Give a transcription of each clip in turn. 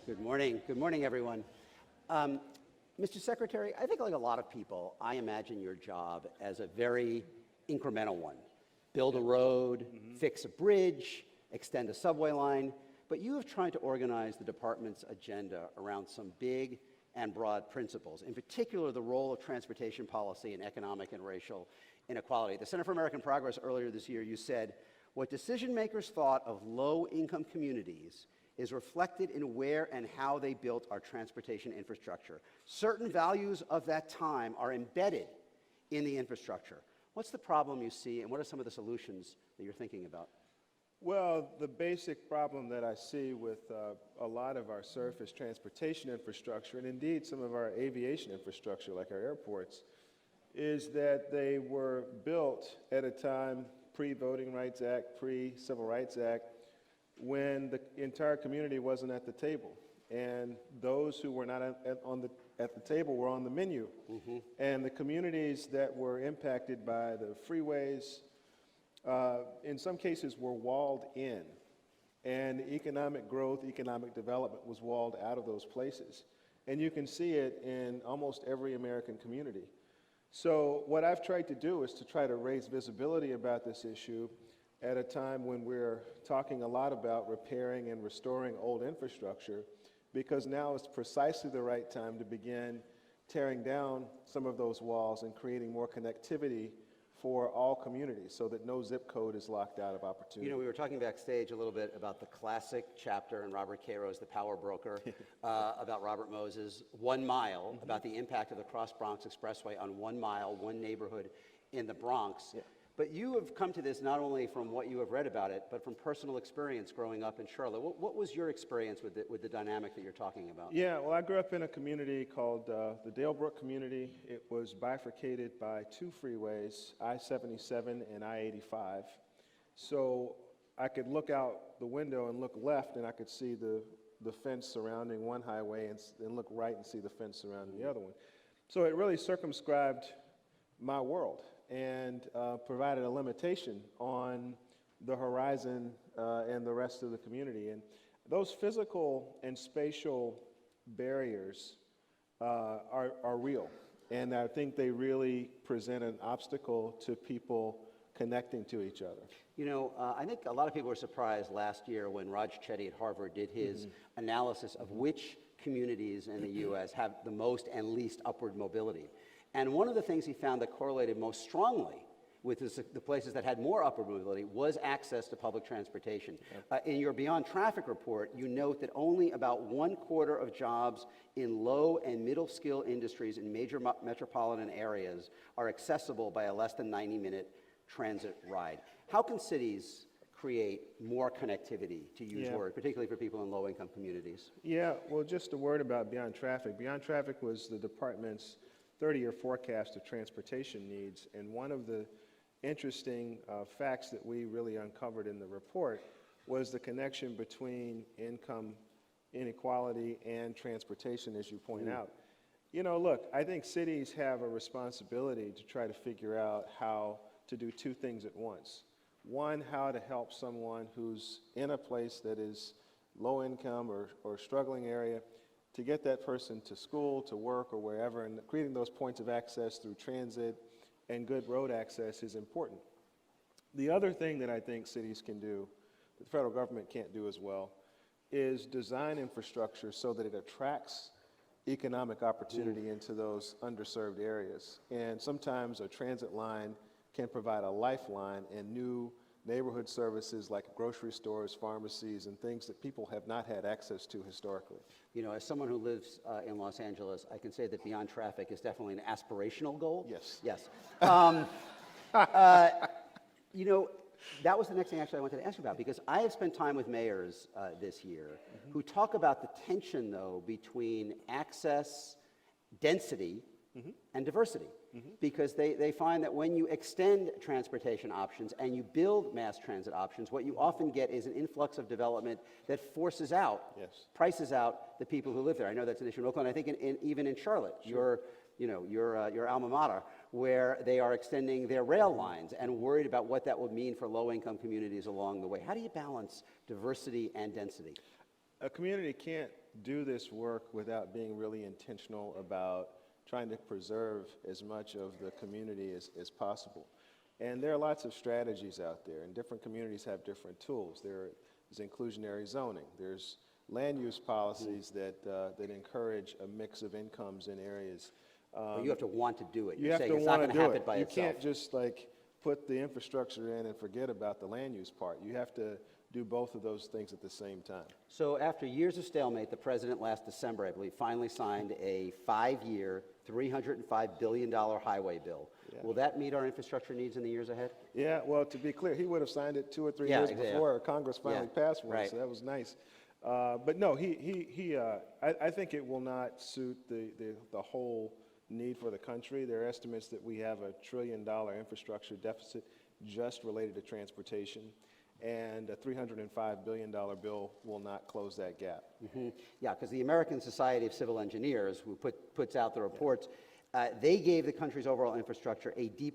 Good morning. Good morning, everyone. Mr. Secretary, I think like a lot of people, I imagine your job as a very incremental one. Build a road, fix a bridge, extend a subway line, but you have tried to organize the department's agenda around some big and broad principles, in particular the role of transportation policy in economic and racial inequality. At the Center for American Progress earlier this year, you said, what decision makers thought of low-income communities is reflected in where and how they built our transportation infrastructure. Certain values of that time are embedded in the infrastructure. What's the problem you see, and what are some of the solutions that you're thinking about? Well, the basic problem that I see with a lot of our surface transportation infrastructure, and indeed some of our aviation infrastructure, like our airports, is that they were built at a time pre-Voting Rights Act, pre-Civil Rights Act, when the entire community wasn't at the table. And those who were not at the table were on the menu. And the communities that were impacted by the freeways, in some cases were walled in. And economic growth, economic development was walled out of those places. And you can see it in almost every American community. So what I've tried to do is to try to raise visibility about this issue at a time when we're talking a lot about repairing and restoring old infrastructure, because now is precisely the right time to begin tearing down some of those walls and creating more connectivity for all communities so that no zip code is locked out of opportunity. You know, we were talking backstage a little bit about the classic chapter in Robert Cairo's The Power Broker about Robert Moses, 1 mile, about the impact of the Cross Bronx Expressway on 1 mile, one neighborhood in the Bronx. But you have come to this not only from what you have read about it, but from personal experience growing up in Charlotte. What was your experience with the dynamic that you're talking about? Yeah, well, I grew up in a community called the Dalebrook community. It was bifurcated by 2 freeways, I-77 and I-85. So I could look out the window and look left, and I could see the fence surrounding one highway, and look right and see the fence surrounding the other one. So it really circumscribed my world and provided a limitation on the horizon and the rest of the community. And those physical and spatial barriers are real. And I think they really present an obstacle to people connecting to each other. You know, I think a lot of people were surprised last year when Raj Chetty at Harvard did his analysis of which communities in the U.S. have the most and least upward mobility. And one of the things he found that correlated most strongly with the places that had more upward mobility was access to public transportation. In your Beyond Traffic report, you note that only about 1/4 of jobs in low and middle skill industries in major metropolitan areas are accessible by a less than 90-minute transit ride. How can cities create more connectivity, to use word, particularly for people in low-income communities? Yeah, well, just a word about Beyond Traffic. Beyond Traffic was the department's 30-year forecast of transportation needs, and one of the interesting facts that we really uncovered in the report was the connection between income inequality and transportation, as you point out. You know, look, I think cities have a responsibility to try to figure out how to do 2 things at once. One, how to help someone who's in a place that is low income or struggling area, to get that person to school, to work, or wherever, and creating those points of access through transit and good road access is important. The other thing that I think cities can do, that the federal government can't do as well, is design infrastructure so that it attracts economic opportunity into those underserved areas. And sometimes a transit line can provide a lifeline, and new neighborhood services like grocery stores, pharmacies, and things that people have not had access to historically. You know, as someone who lives in Los Angeles, I can say that Beyond Traffic is definitely an aspirational goal. Yes. Yes. You know, that was the next thing actually I wanted to ask you about, because I have spent time with mayors this year who talk about the tension, though, between access, density, and diversity. Because they find that when you extend transportation options and you build mass transit options, what you often get is an influx of development that forces out, prices out the people who live there. I know that's an issue in Oakland. I think even in Charlotte, your alma mater, where they are extending their rail lines and worried about what that would mean for low-income communities along the way. How do you balance diversity and density? A community can't do this work without being really intentional about trying to preserve as much of the community as possible. And there are lots of strategies out there, and different communities have different tools. There's inclusionary zoning. There's land use policies that encourage a mix of incomes in areas. But you have to want to do it. You You're have saying to it's not want going to to do happen it. by You itself. can't just like put the infrastructure in and forget about the land use part. You have to do both of those things at the same time. So after years of stalemate, the president last December, I believe, finally signed a 5-year, $305 billion highway bill. Yeah. Will that meet our infrastructure needs in the years ahead? Yeah, well, to be clear, he would have signed it 2 or 3 Yeah, years exactly. before Congress finally passed one, right. so that was nice. But no, I think it will not suit the whole need for the country. There are estimates that we have $1 trillion infrastructure deficit just related to transportation, and a $305 billion bill will not close that gap. Mm-hmm. Yeah, because the American Society of Civil Engineers, who puts out the reports, they gave the country's overall infrastructure a D+.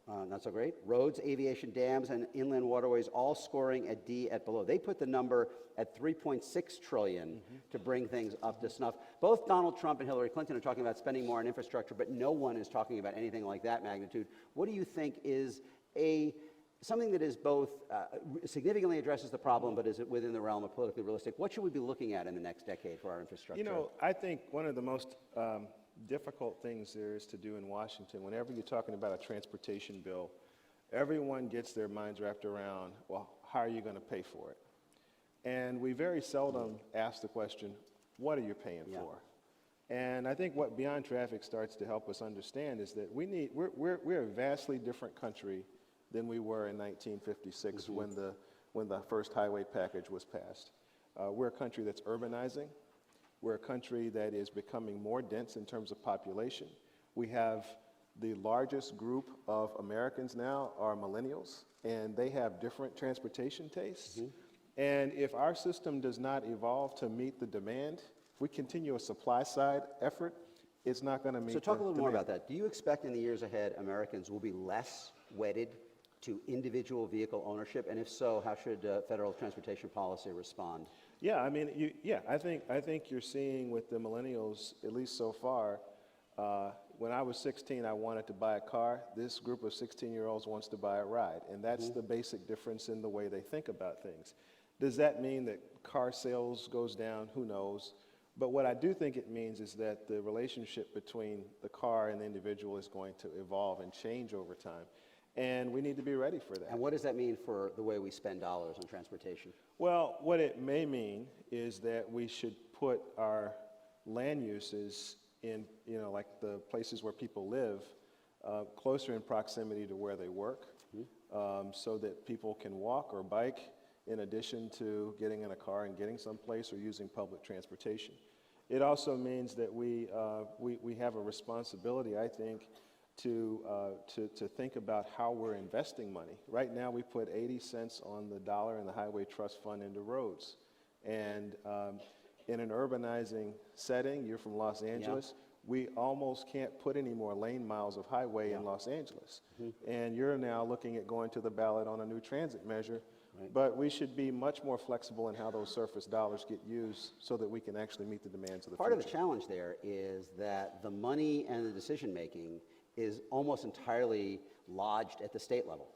Not so great. Roads, aviation, dams, and inland waterways all scoring a D at below. They put the number at $3.6 trillion to bring things up to snuff. Both Donald Trump and Hillary Clinton are talking about spending more on infrastructure, but no one is talking about anything like that magnitude. What do you think is something that is both significantly addresses the problem, but is within the realm of politically realistic? What should we be looking at in the next decade for our infrastructure? You know, I think one of the most difficult things there is to do in Washington, whenever you're talking about a transportation bill, everyone gets their minds wrapped around, well, how are you going to pay for it? And we very seldom ask the question, what are you paying for? And I think what Beyond Traffic starts to help us understand is that we're a vastly different country than we were in 1956 when the first highway package was passed. We're a country that's urbanizing. We're a country that is becoming more dense in terms of population. We have the largest group of Americans now are millennials, and they have different transportation tastes. And if our system does not evolve to meet the demand, if we continue a supply side effort, it's not going to meet the demand. So talk a little more about that. Do you expect in the years ahead Americans will be less wedded to individual vehicle ownership? And if so, how should federal transportation policy respond? Yeah, I mean, I think you're seeing with the millennials, at least so far, when I was 16, I wanted to buy a car. This group of 16-year-olds wants to buy a ride, and that's the basic difference in the way they think about things. Does that mean that car sales goes down? Who knows? But what I do think it means is that the relationship between the car and the individual is going to evolve and change over time. And we need to be ready for that. And what does that mean for the way we spend dollars on transportation? Well, what it may mean is that we should put our land uses in, like the places where people live, closer in proximity to where they work, so that people can walk or bike in addition to getting in a car and getting someplace or using public transportation. It also means that we have a responsibility, I think, to think about how we're investing money. Right now, we put 80 cents on the dollar in the Highway Trust Fund into roads. And in an urbanizing setting, you're from Los Angeles, we almost can't put any more lane miles of highway in Los Angeles. And you're now looking at going to the ballot on a new transit measure. But we should be much more flexible in how those surface dollars get used so that we can actually meet the demands of the future. Part of the challenge there is that the money and the decision-making is almost entirely lodged at the state level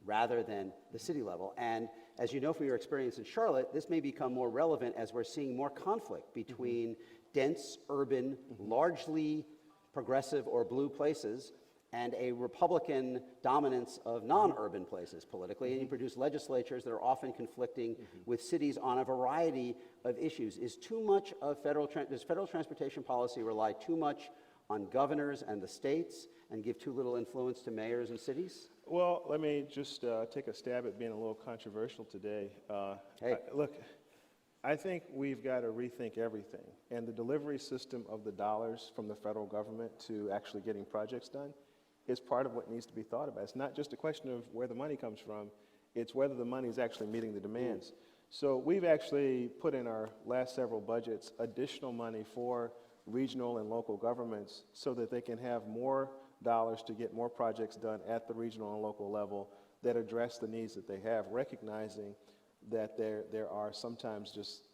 rather than the city level. And as you know from your experience in Charlotte, this may become more relevant as we're seeing more conflict between dense, urban, largely progressive or blue places and a Republican dominance of non-urban places politically, and you produce legislatures that are often conflicting with cities on a variety of issues. Does federal transportation policy rely too much on governors and the states and give too little influence to mayors and cities? Well, let me just take a stab at being a little controversial today. Look, I think we've got to rethink everything, and the delivery system of the dollars from the federal government to actually getting projects done is part of what needs to be thought about. It's not just a question of where the money comes from, it's whether the money is actually meeting the demands. So we've actually put in our last several budgets additional money for regional and local governments so that they can have more dollars to get more projects done at the regional and local level that address the needs that they have, recognizing that there are sometimes just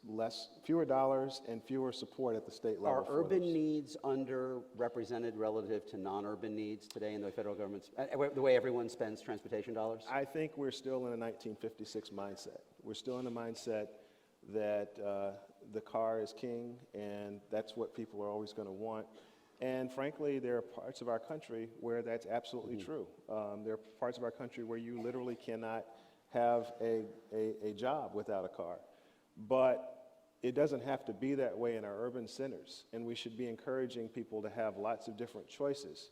fewer dollars and fewer support at the state level. Are urban needs underrepresented relative to non-urban needs today in the federal government's, the way everyone spends transportation dollars? I think we're still in a 1956 mindset. We're still in a mindset that the car is king, and that's what people are always going to want. And frankly, there are parts of our country where that's absolutely true. There are parts of our country where you literally cannot have a job without a car. But it doesn't have to be that way in our urban centers, and we should be encouraging people to have lots of different choices.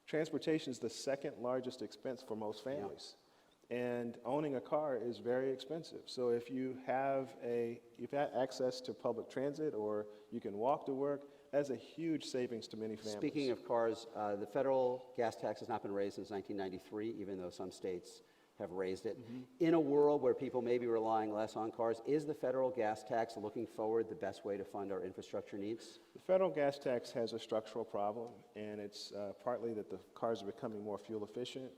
Transportation is the second largest expense for most families. And owning a car is very expensive. So if you have access to public transit, or you can walk to work, that's a huge savings to many families. Speaking of cars, the federal gas tax has not been raised since 1993, even though some states have raised it. In a world where people may be relying less on cars, is the federal gas tax, looking forward, the best way to fund our infrastructure needs? The federal gas tax has a structural problem, and it's partly that the cars are becoming more fuel efficient.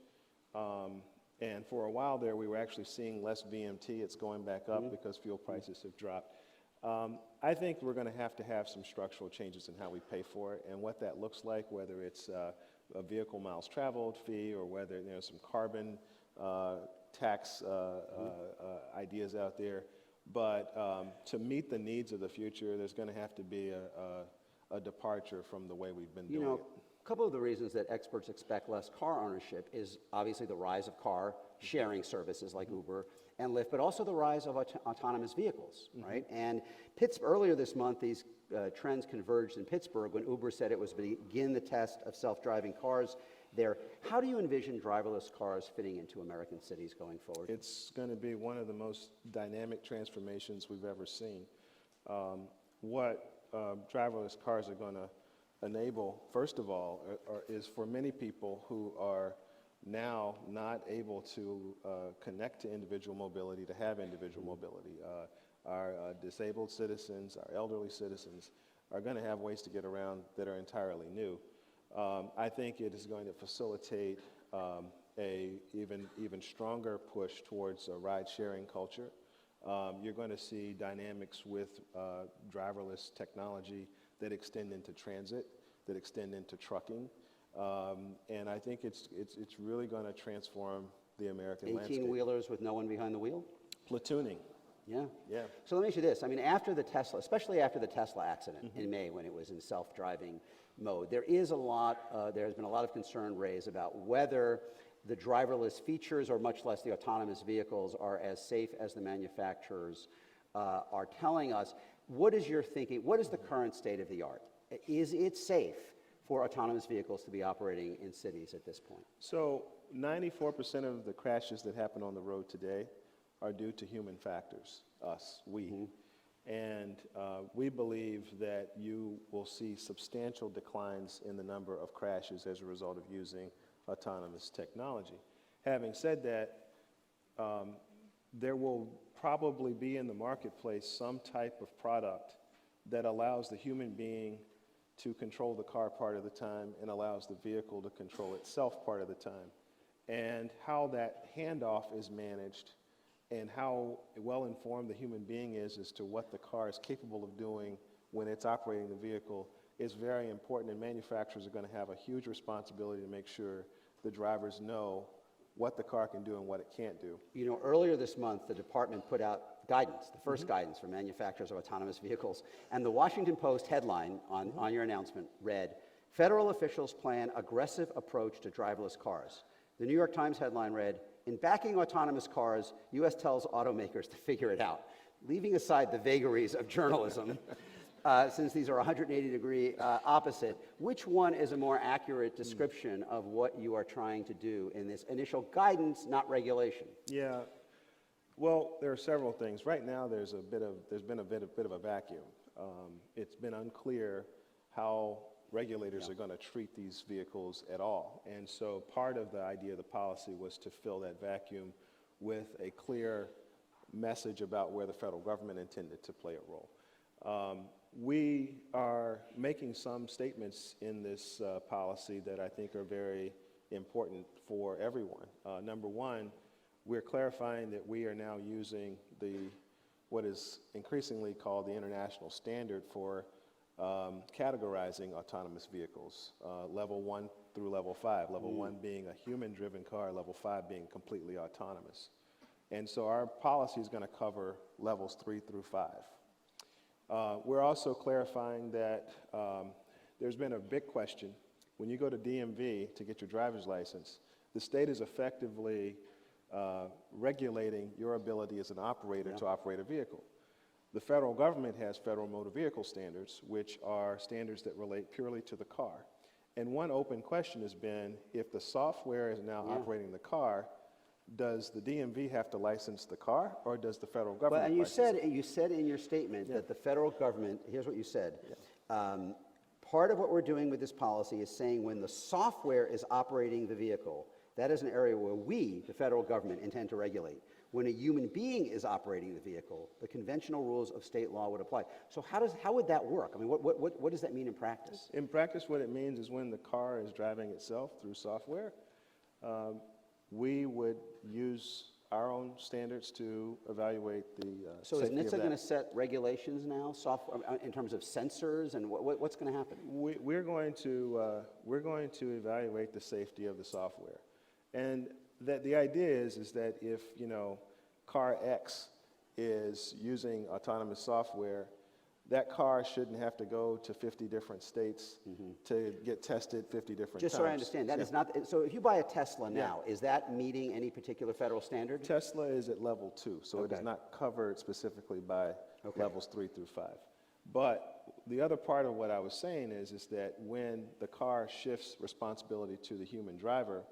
And for a while there, we were actually seeing less VMT. It's going back up because fuel prices have dropped. I think we're going to have some structural changes in how we pay for it, and what that looks like, whether it's a vehicle miles traveled fee, or whether there's some carbon tax ideas out there. But to meet the needs of the future, there's going to have to be a departure from the way we've been doing it. A couple of the reasons that experts expect less car ownership is obviously the rise of car sharing services like Uber and Lyft, but also the rise of autonomous vehicles, right? And earlier this month, these trends converged in Pittsburgh when Uber said it was begin the test of self-driving cars there. How do you envision driverless cars fitting into American cities going forward? It's going to be one of the most dynamic transformations we've ever seen. What driverless cars are going to enable, first of all, is for many people who are now not able to connect to individual mobility, to have individual mobility. Our disabled citizens, our elderly citizens are going to have ways to get around that are entirely new. I think it is going to facilitate a even stronger push towards a ride-sharing culture. You're going to see dynamics with driverless technology that extend into transit, that extend into trucking, and I think it's really going to transform the American landscape. 18-wheelers with no one behind the wheel? Platooning. Yeah. Yeah. So let me ask you this. I mean, after the Tesla, especially after the Tesla accident in May when it was in self-driving mode, there has been a lot of concern raised about whether the driverless features, or much less the autonomous vehicles, are as safe as the manufacturers are telling us. What is your thinking? What is the current state of the art? Is it safe for autonomous vehicles to be operating in cities at this point? So 94% of the crashes that happen on the road today are due to human factors, us, we. And we believe that you will see substantial declines in the number of crashes as a result of using autonomous technology. Having said that, there will probably be in the marketplace some type of product that allows the human being to control the car part of the time and allows the vehicle to control itself part of the time. And how that handoff is managed and how well-informed the human being is as to what the car is capable of doing when it's operating the vehicle is very important, and manufacturers are going to have a huge responsibility to make sure the drivers know what the car can do and what it can't do. You know, earlier this month, the department put out guidance, the first guidance for manufacturers of autonomous vehicles, and the Washington Post headline on your announcement read, "Federal officials plan aggressive approach to driverless cars." The New York Times headline read, "In backing autonomous cars, U.S. tells automakers to figure it out." Leaving aside the vagaries of journalism, since these are 180-degree opposite, which one is a more accurate description of what you are trying to do in this initial guidance, not regulation? Yeah, well, there are several things. Right now, there's been a bit of a vacuum. It's been unclear how regulators are going to treat these vehicles at all. And so part of the idea of the policy was to fill that vacuum with a clear message about where the federal government intended to play a role. We are making some statements in this policy that I think are very important for everyone. Number one, we're clarifying that we are now using what is increasingly called the international standard for categorizing autonomous vehicles, level 1 through level 5, level 1 being a human-driven car, level 5 being completely autonomous. And so our policy is going to cover levels 3 through 5. We're also clarifying that there's been a big question. When you go to DMV to get your driver's license, the state is effectively regulating your ability as an operator to operate a vehicle. The federal government has federal motor vehicle standards, which are standards that relate purely to the car. And one open question has been, if the software is now operating the car, does the DMV have to license the car, or does the federal government Well, and you license it? you said in your statement that the federal government, here's what you said, part of what we're doing with this policy is saying when the software is operating the vehicle, that is an area where we, the federal government, intend to regulate. When a human being is operating the vehicle, the conventional rules of state law would apply. So how would that work? I mean, what does that mean in practice? In practice, what it means is when the car is driving itself through software, we would use our own standards to evaluate the So is safety of NHTSA that. going to set regulations now, software, in terms of sensors, and what's going to happen? We're going to evaluate the safety of the software, and that the idea is that if car X is using autonomous software, that car shouldn't have to go to 50 different states to get tested 50 different Just times. so I understand, that is not, so if you buy a Tesla now, is that meeting any particular federal standard? Tesla is at level 2, so it is Okay. not covered specifically by Okay. levels 3 through 5. But the other part of what I was saying is that when the car shifts responsibility to the human driver,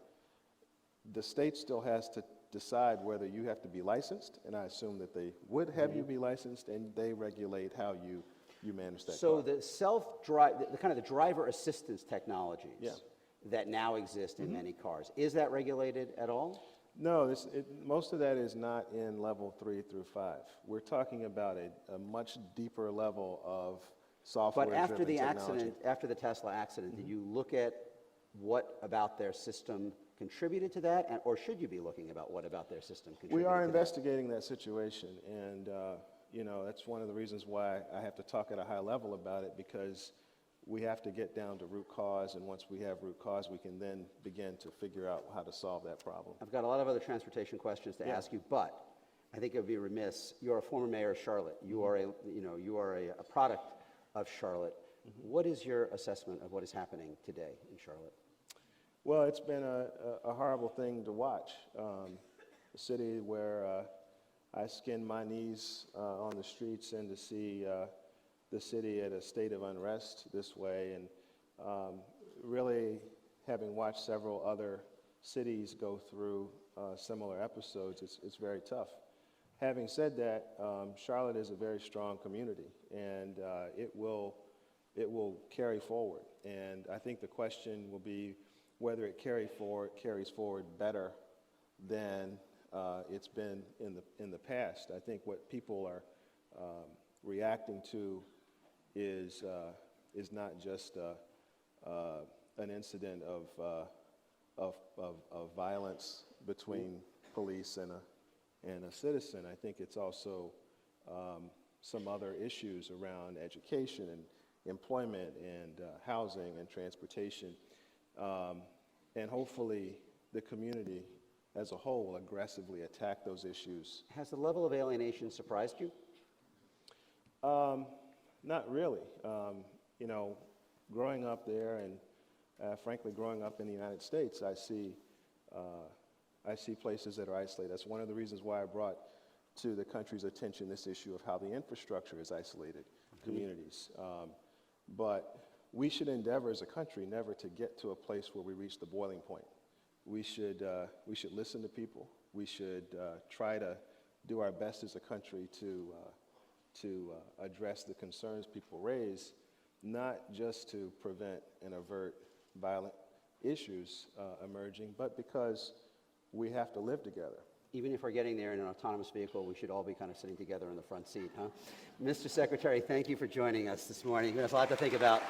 the state still has to decide whether you have to be licensed, and I assume that they would have you be licensed, and they regulate how you manage that So car. the self-drive, the kind of the driver assistance technologies Yeah. that now exist in many cars, is that regulated at all? No, most of that is not in level 3 through 5. We're talking about a much deeper level of software-driven But after the technology. accident, after the Tesla accident, did you look at what about their system contributed to that, or should you be looking about what about their system contributed We are to that? investigating that situation, and that's one of the reasons why I have to talk at a high level about it, because we have to get down to root cause, and once we have root cause, we can then begin to figure out how to solve that problem. I've got a lot of other transportation questions to ask you, but I think it would be remiss. You're a former mayor of Charlotte. You are a product of Charlotte. What is your assessment of what is happening today in Charlotte? Well, it's been a horrible thing to watch. A city where I skinned my knees on the streets, and to see the city at a state of unrest this way, and really having watched several other cities go through similar episodes, it's very tough. Having said that, Charlotte is a very strong community, and it will carry forward. And I think the question will be whether it carries forward better than it's been in the past. I think what people are reacting to is not just an incident of violence between police and a citizen. I think it's also some other issues around education and employment and housing and transportation. And hopefully the community as a whole will aggressively attack those issues. Has the level of alienation surprised you? Not really. Growing up there, and frankly growing up in the United States, I see places that are isolated. That's one of the reasons why I brought to the country's attention this issue of how the infrastructure is isolated communities. But we should endeavor as a country never to get to a place where we reach the boiling point. We should listen to people. We should try to do our best as a country to address the concerns people raise, not just to prevent and avert violent issues emerging, but because we have to live together. Even if we're getting there in an autonomous vehicle, we should all be kind of sitting together in the front seat, huh? Mr. Secretary, thank you for joining us this morning. There's a lot to think about.